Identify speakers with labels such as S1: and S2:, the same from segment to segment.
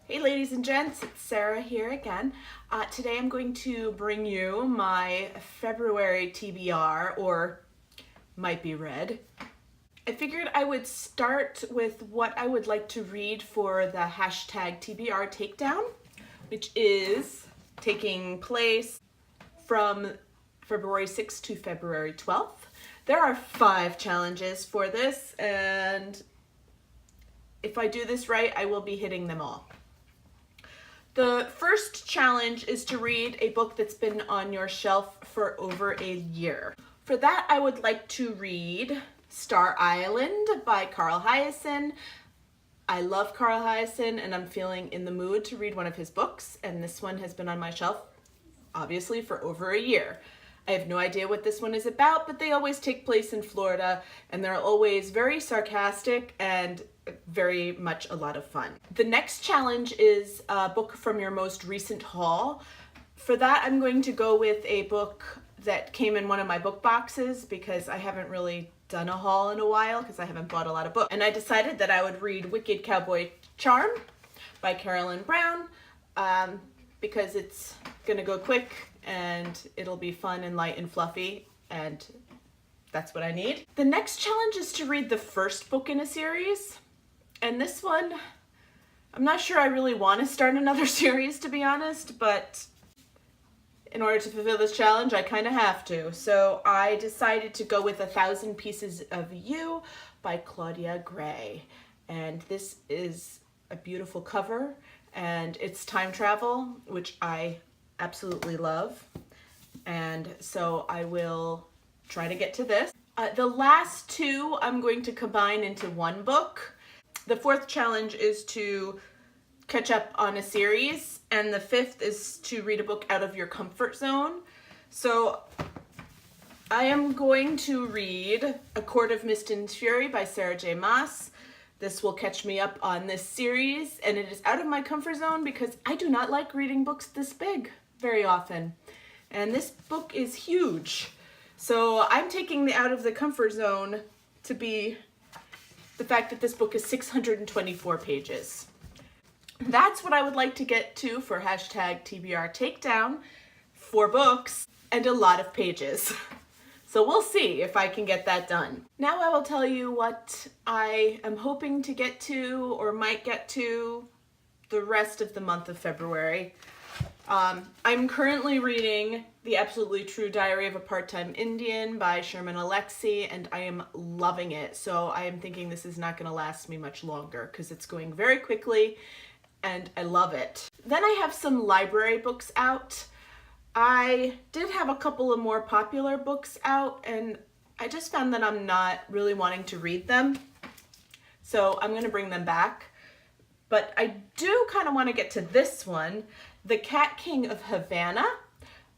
S1: Hey ladies and gents, it's Sarah here again. Today I'm going to bring you my February TBR, or might be read. I figured I would start with what I would like to read for the hashtag TBR takedown, which is taking place from February 6th to February 12th. There are 5 challenges for this, and if I do this right, I will be hitting them all. The first challenge is to read a book that's been on your shelf for over a year. For that, I would like to read Star Island by Carl Hiaasen. I love Carl Hiaasen and I'm feeling in the mood to read one of his books, and this one has been on my shelf, obviously, for over a year. I have no idea what this one is about, but they always take place in Florida and they're always very sarcastic and very much a lot of fun. The next challenge is a book from your most recent haul. For that, I'm going to go with a book that came in one of my book boxes because I haven't really done a haul in a while because I haven't bought a lot of books. And I decided that I would read Wicked Cowboy Charm by Carolyn Brown because it's gonna go quick and it'll be fun and light and fluffy, and that's what I need. The next challenge is to read the first book in a series. And this one, I'm not sure I really want to start another series, to be honest, but in order to fulfill this challenge, I kind of have to. So I decided to go with 1,000 Pieces of You by Claudia Gray. And this is a beautiful cover, and it's time travel, which I absolutely love. And so I will try to get to this. The last 2 I'm going to combine into one book. The 4th challenge is to catch up on a series, and the 5th is to read a book out of your comfort zone. So I am going to read A Court of Mist and Fury by Sarah J. Maas. This will catch me up on this series, and it is out of my comfort zone because I do not like reading books this big very often. And this book is huge. So I'm taking the out of the comfort zone to be the fact that this book is 624 pages. That's what I would like to get to for hashtag TBR takedown. 4 books and a lot of pages. So we'll see if I can get that done. Now I will tell you what I am hoping to get to or might get to the rest of the month of February. I'm currently reading The Absolutely True Diary of a Part-Time Indian by Sherman Alexie, and I am loving it. So I am thinking this is not going to last me much longer because it's going very quickly and I love it. Then I have some library books out. I did have a couple of more popular books out, and I just found that I'm not really wanting to read them. So I'm going to bring them back. But I do kind of want to get to this one, The Cat King of Havana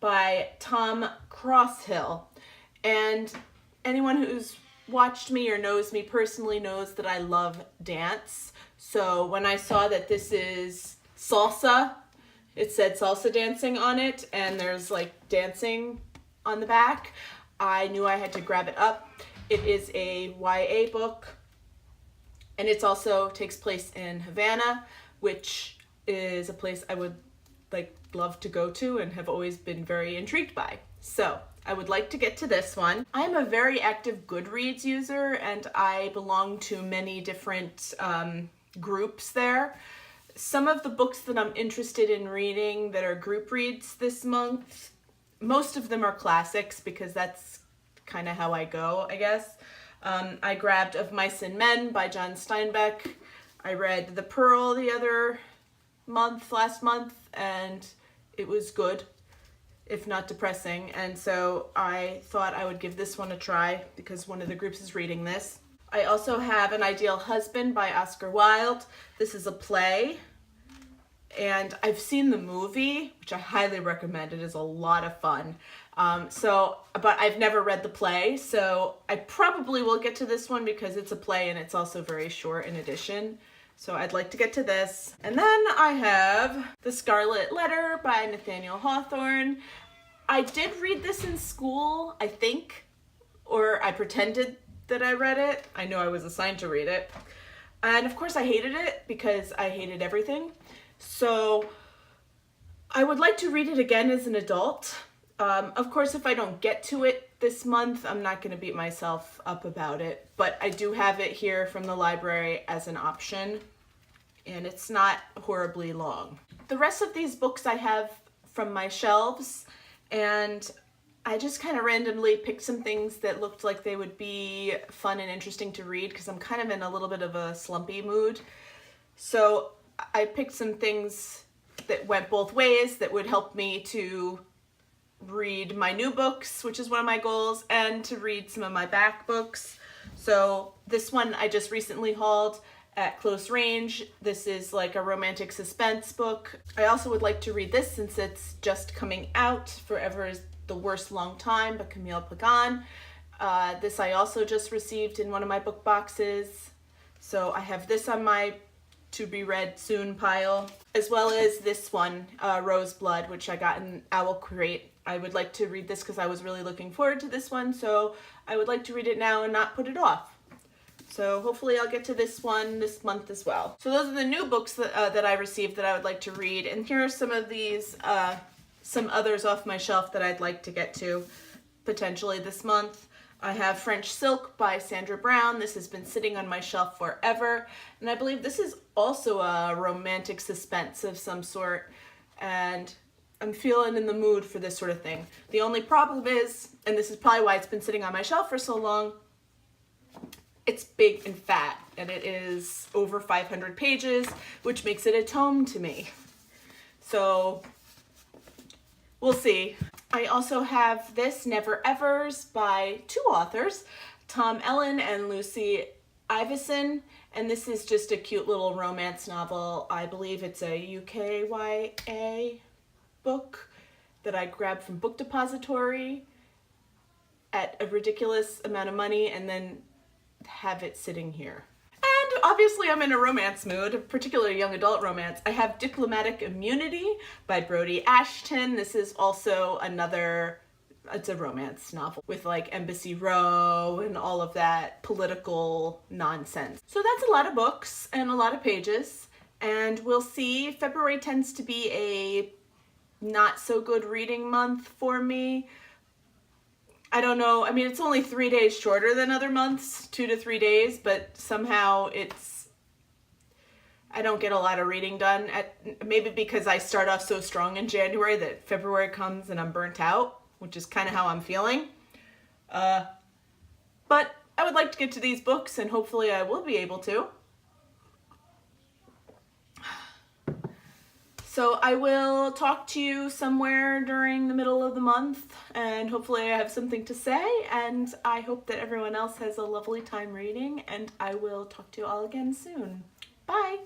S1: by Tom Crosshill. And anyone who's watched me or knows me personally knows that I love dance. So when I saw that this is salsa, it said salsa dancing on it, and there's like dancing on the back, I knew I had to grab it up. It is a YA book, and it also takes place in Havana, which is a place I would love to go to and have always been very intrigued by. So I would like to get to this one. I'm a very active Goodreads user, and I belong to many different groups there. Some of the books that I'm interested in reading that are group reads this month, most of them are classics because that's kind of how I go, I guess. I grabbed Of Mice and Men by John Steinbeck. I read The Pearl last month, and it was good, if not depressing. And so I thought I would give this one a try because one of the groups is reading this. I also have An Ideal Husband by Oscar Wilde. This is a play, and I've seen the movie, which I highly recommend. It is a lot of fun. But I've never read the play, so I probably will get to this one because it's a play and it's also very short in addition. So I'd like to get to this. And then I have The Scarlet Letter by Nathaniel Hawthorne. I did read this in school, I think, or I pretended that I read it. I know I was assigned to read it. And of course I hated it because I hated everything. So I would like to read it again as an adult. Of course, if I don't get to it this month, I'm not going to beat myself up about it, but I do have it here from the library as an option, and it's not horribly long. The rest of these books I have from my shelves, and I just kind of randomly picked some things that looked like they would be fun and interesting to read because I'm kind of in a little bit of a slumpy mood. So I picked some things that went both ways that would help me to read my new books, which is one of my goals, and to read some of my back books. So this one I just recently hauled at close range. This is like a romantic suspense book. I also would like to read this since it's just coming out. Forever is the Worst Long Time by Camille Pagan. This I also just received in one of my book boxes. So I have this on my to be read soon pile, as well as this one, Rose Blood, which I got in Owl Crate. I would like to read this because I was really looking forward to this one, so I would like to read it now and not put it off. So hopefully I'll get to this one this month as well. So those are the new books that I received that I would like to read, and here are some of these, some others off my shelf that I'd like to get to potentially this month. I have French Silk by Sandra Brown. This has been sitting on my shelf forever, and I believe this is also a romantic suspense of some sort, and I'm feeling in the mood for this sort of thing. The only problem is, and this is probably why it's been sitting on my shelf for so long, it's big and fat, and it is over 500 pages, which makes it a tome to me. So we'll see. I also have this, Never Evers, by two authors, Tom Ellen and Lucy Iveson, and this is just a cute little romance novel. I believe it's a UKYA book that I grabbed from Book Depository at a ridiculous amount of money and then have it sitting here. And obviously I'm in a romance mood, particularly young adult romance. I have Diplomatic Immunity by Brody Ashton. This is also another, it's a romance novel with like Embassy Row and all of that political nonsense. So that's a lot of books and a lot of pages, and we'll see. February tends to be a not so good reading month for me. I don't know. I mean, it's only 3 days shorter than other months, 2 to 3 days, but somehow I don't get a lot of reading done. Maybe because I start off so strong in January that February comes and I'm burnt out, which is kind of how I'm feeling. But I would like to get to these books, and hopefully I will be able to. So I will talk to you somewhere during the middle of the month, and hopefully I have something to say, and I hope that everyone else has a lovely time reading, and I will talk to you all again soon. Bye!